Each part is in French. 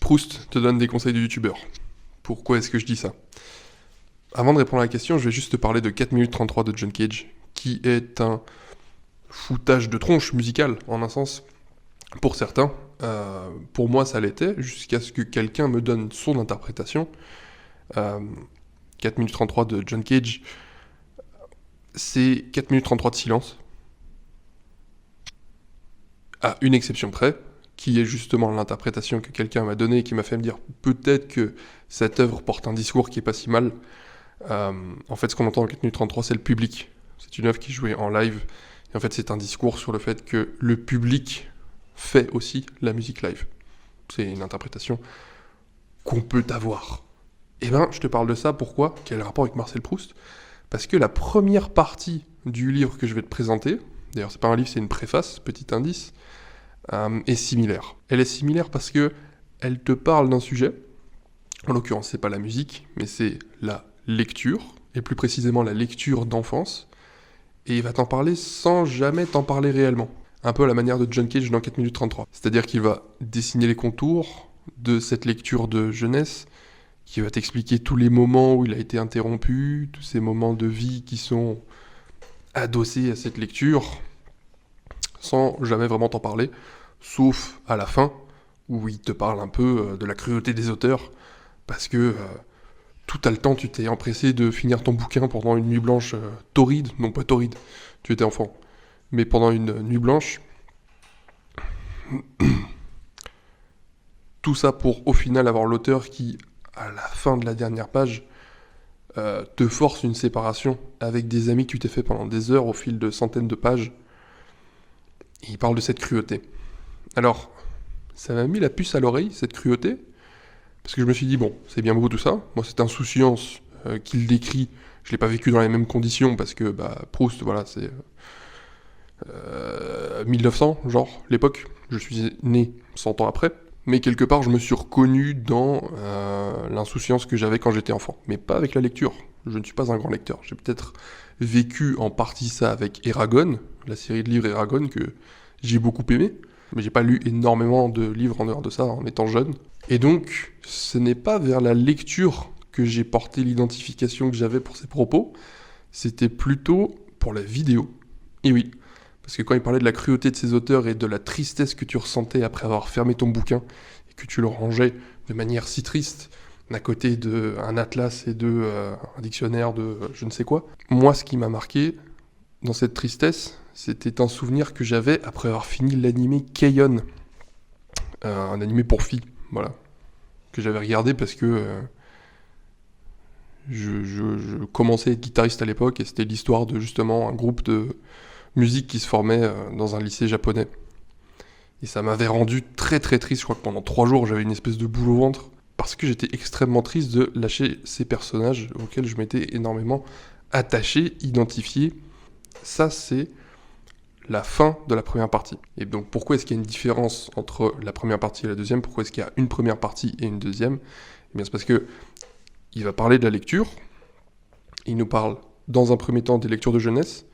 Proust te donne des conseils de youtubeur. Pourquoi est-ce que je dis ça? Avant de répondre à la question, je vais juste te parler de 4 minutes 33 de John Cage, qui est un foutage de tronche musical, en un sens, pour certains. Pour moi, ça l'était, jusqu'à ce que quelqu'un me donne son interprétation. 4 minutes 33 de John Cage, c'est 4 minutes 33 de silence, à une exception près, qui est justement l'interprétation que quelqu'un m'a donnée et qui m'a fait me dire peut-être que cette œuvre porte un discours qui est pas si mal. En fait, ce qu'on entend en 4 minutes 33, c'est le public. C'est une œuvre qui est jouée en live. Et en fait, c'est un discours sur le fait que le public fait aussi la musique live. C'est une interprétation qu'on peut avoir. Eh ben, je te parle de ça, pourquoi? Quel rapport avec Marcel Proust? Parce que la première partie du livre que je vais te présenter, d'ailleurs c'est pas un livre, c'est une préface, petit indice, est similaire. Elle est similaire parce que elle te parle d'un sujet, en l'occurrence c'est pas la musique, mais c'est la lecture, et plus précisément la lecture d'enfance, et il va t'en parler sans jamais t'en parler réellement. Un peu à la manière de John Cage dans 4 minutes 33. C'est-à-dire qu'il va dessiner les contours de cette lecture de jeunesse, qui va t'expliquer tous les moments où il a été interrompu, tous ces moments de vie qui sont adossés à cette lecture, sans jamais vraiment t'en parler, sauf à la fin, où il te parle un peu de la cruauté des auteurs, parce que tout à le temps, tu t'es empressé de finir ton bouquin pendant une nuit blanche torride, non pas torride, tu étais enfant, mais pendant une nuit blanche. Tout ça pour au final avoir l'auteur qui, à la fin de la dernière page, te force une séparation avec des amis que tu t'es fait pendant des heures au fil de centaines de pages. Et il parle de cette cruauté. Alors, ça m'a mis la puce à l'oreille, cette cruauté, parce que je me suis dit, bon, c'est bien beau tout ça, moi cette insouciance qu'il décrit, je l'ai pas vécu dans les mêmes conditions, parce que Proust, voilà, c'est 1900, genre, l'époque, je suis né 100 ans après, mais quelque part je me suis reconnu dans l'insouciance que j'avais quand j'étais enfant, mais pas avec la lecture, je ne suis pas un grand lecteur, j'ai peut-être vécu en partie ça avec Eragon, la série de livres Eragon que j'ai beaucoup aimé, mais j'ai pas lu énormément de livres en dehors de ça en étant jeune. Et donc, ce n'est pas vers la lecture que j'ai porté l'identification que j'avais pour ces propos, c'était plutôt pour la vidéo. Et oui, parce que quand il parlait de la cruauté de ces auteurs et de la tristesse que tu ressentais après avoir fermé ton bouquin, et que tu le rangeais de manière si triste, à côté d'un atlas et un dictionnaire de je ne sais quoi, moi ce qui m'a marqué dans cette tristesse, c'était un souvenir que j'avais après avoir fini l'animé Keion, un animé pour filles, voilà, que j'avais regardé parce que je commençais à être guitariste à l'époque et c'était l'histoire de justement un groupe de musique qui se formait dans un lycée japonais. Et ça m'avait rendu très très triste, je crois que pendant 3 jours j'avais une espèce de boule au ventre, parce que j'étais extrêmement triste de lâcher ces personnages auxquels je m'étais énormément attaché, identifié. Ça c'est la fin de la première partie. Et donc pourquoi est-ce qu'il y a une différence entre la première partie et la deuxième? Pourquoi est-ce qu'il y a une première partie et une deuxième? Eh bien c'est parce que il va parler de la lecture, il nous parle dans un premier temps des lectures de jeunesse,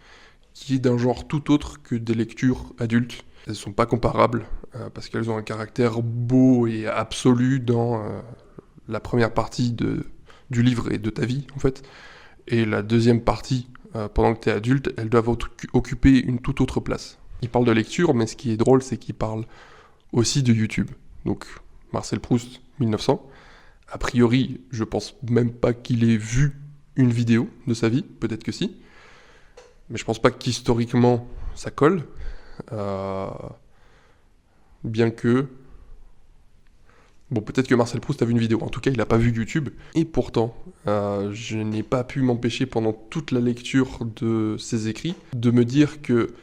qui est d'un genre tout autre que des lectures adultes. Elles ne sont pas comparables, parce qu'elles ont un caractère beau et absolu dans la première partie du livre et de ta vie, en fait. Et la deuxième partie, pendant que tu es adulte, elles doivent occuper une toute autre place. Il parle de lecture, mais ce qui est drôle, c'est qu'il parle aussi de YouTube. Donc, Marcel Proust, 1900. A priori, je pense même pas qu'il ait vu une vidéo de sa vie, peut-être que si. Mais je pense pas qu'historiquement, ça colle. Bien que... Bon, peut-être que Marcel Proust a vu une vidéo, en tout cas il n'a pas vu YouTube. Et pourtant, je n'ai pas pu m'empêcher pendant toute la lecture de ses écrits de me dire que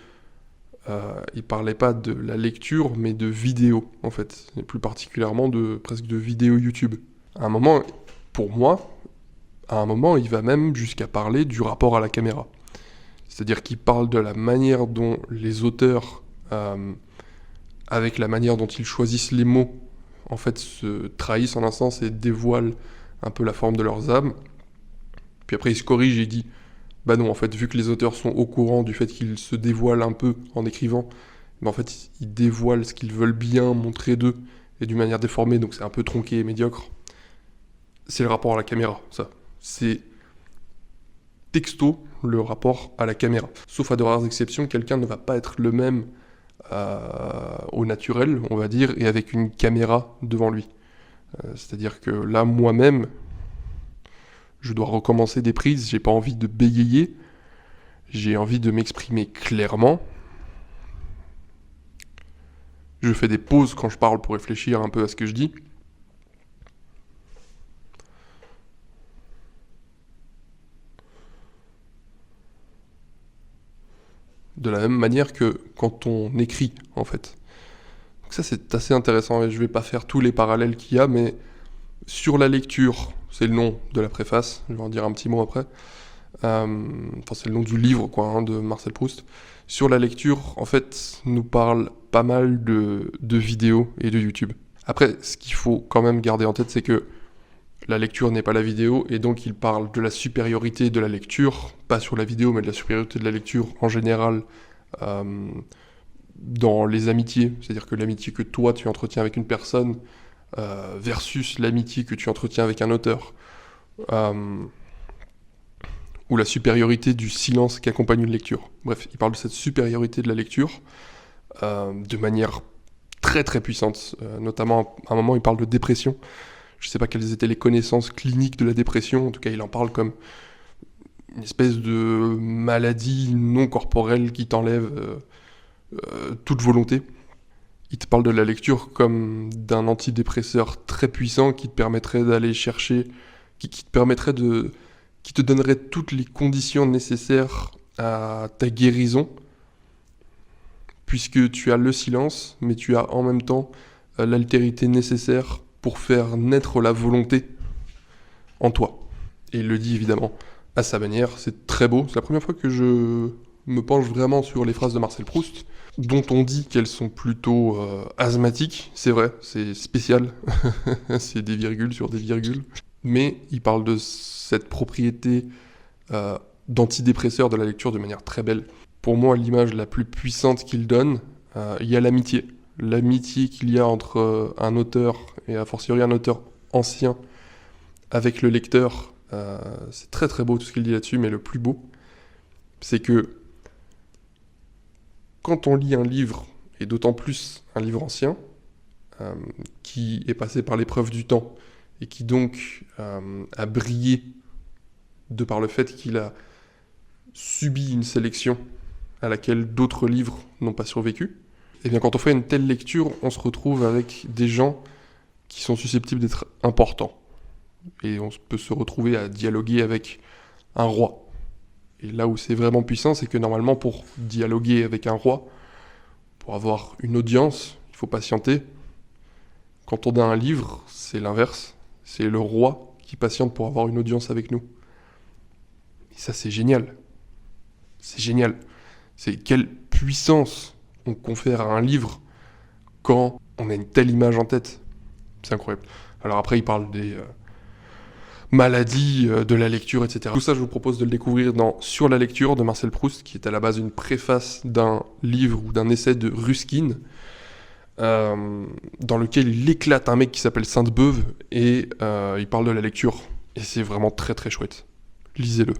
il parlait pas de la lecture, mais de vidéo, en fait. Et plus particulièrement presque de vidéo YouTube. À un moment, pour moi, il va même jusqu'à parler du rapport à la caméra. C'est-à-dire qu'il parle de la manière dont les auteurs, avec la manière dont ils choisissent les mots, en fait, se trahissent en un sens et dévoilent un peu la forme de leurs âmes. Puis après, il se corrige et il dit « Bah non, en fait, vu que les auteurs sont au courant du fait qu'ils se dévoilent un peu en écrivant, bah en fait, ils dévoilent ce qu'ils veulent bien montrer d'eux, et d'une manière déformée, donc c'est un peu tronqué et médiocre. C'est le rapport à la caméra, ça. C'est texto le rapport à la caméra. Sauf à de rares exceptions, quelqu'un ne va pas être le même au naturel, on va dire, et avec une caméra devant lui. C'est-à-dire que là, moi-même, je dois recommencer des prises, j'ai pas envie de bégayer, j'ai envie de m'exprimer clairement. Je fais des pauses quand je parle pour réfléchir un peu à ce que je dis. De la même manière que quand on écrit, en fait. Donc ça, c'est assez intéressant, et je vais pas faire tous les parallèles qu'il y a, mais sur la lecture, c'est le nom de la préface, je vais en dire un petit mot après. Enfin, c'est le nom du livre, quoi, hein, de Marcel Proust. Sur la lecture, en fait, nous parle pas mal de vidéos et de YouTube. Après, ce qu'il faut quand même garder en tête, c'est que la lecture n'est pas la vidéo, et donc il parle de la supériorité de la lecture, pas sur la vidéo, mais de la supériorité de la lecture en général dans les amitiés. C'est-à-dire que l'amitié que toi tu entretiens avec une personne versus l'amitié que tu entretiens avec un auteur. Ou la supériorité du silence qui accompagne une lecture. Bref, il parle de cette supériorité de la lecture de manière très très puissante. Notamment, à un moment, il parle de dépression. Je ne sais pas quelles étaient les connaissances cliniques de la dépression. En tout cas, il en parle comme une espèce de maladie non corporelle qui t'enlève toute volonté. Il te parle de la lecture comme d'un antidépresseur très puissant qui te permettrait d'aller chercher, qui te donnerait toutes les conditions nécessaires à ta guérison, puisque tu as le silence, mais tu as en même temps l'altérité nécessaire pour faire naître la volonté en toi. Et il le dit évidemment à sa manière, c'est très beau. C'est la première fois que je me penche vraiment sur les phrases de Marcel Proust, dont on dit qu'elles sont plutôt asthmatiques. C'est vrai, c'est spécial, c'est des virgules sur des virgules. Mais il parle de cette propriété d'antidépresseur de la lecture de manière très belle. Pour moi, l'image la plus puissante qu'il donne, il y a l'amitié. L'amitié qu'il y a entre un auteur, et a fortiori un auteur ancien, avec le lecteur. C'est très très beau tout ce qu'il dit là-dessus, mais le plus beau, c'est que quand on lit un livre, et d'autant plus un livre ancien, qui est passé par l'épreuve du temps, et qui donc a brillé de par le fait qu'il a subi une sélection à laquelle d'autres livres n'ont pas survécu, et bien quand on fait une telle lecture, on se retrouve avec des gens qui sont susceptibles d'être importants. Et on peut se retrouver à dialoguer avec un roi. Et là où c'est vraiment puissant, c'est que normalement pour dialoguer avec un roi, pour avoir une audience, il faut patienter. Quand on a un livre, c'est l'inverse. C'est le roi qui patiente pour avoir une audience avec nous. Et ça, c'est génial. C'est génial. C'est quelle puissance on confère à un livre quand on a une telle image en tête. C'est incroyable. Alors après, il parle des maladies de la lecture, etc. Tout ça, je vous propose de le découvrir dans Sur la lecture de Marcel Proust, qui est à la base une préface d'un livre ou d'un essai de Ruskin, dans lequel il éclate un mec qui s'appelle Sainte-Beuve, et il parle de la lecture. Et c'est vraiment très très chouette. Lisez-le.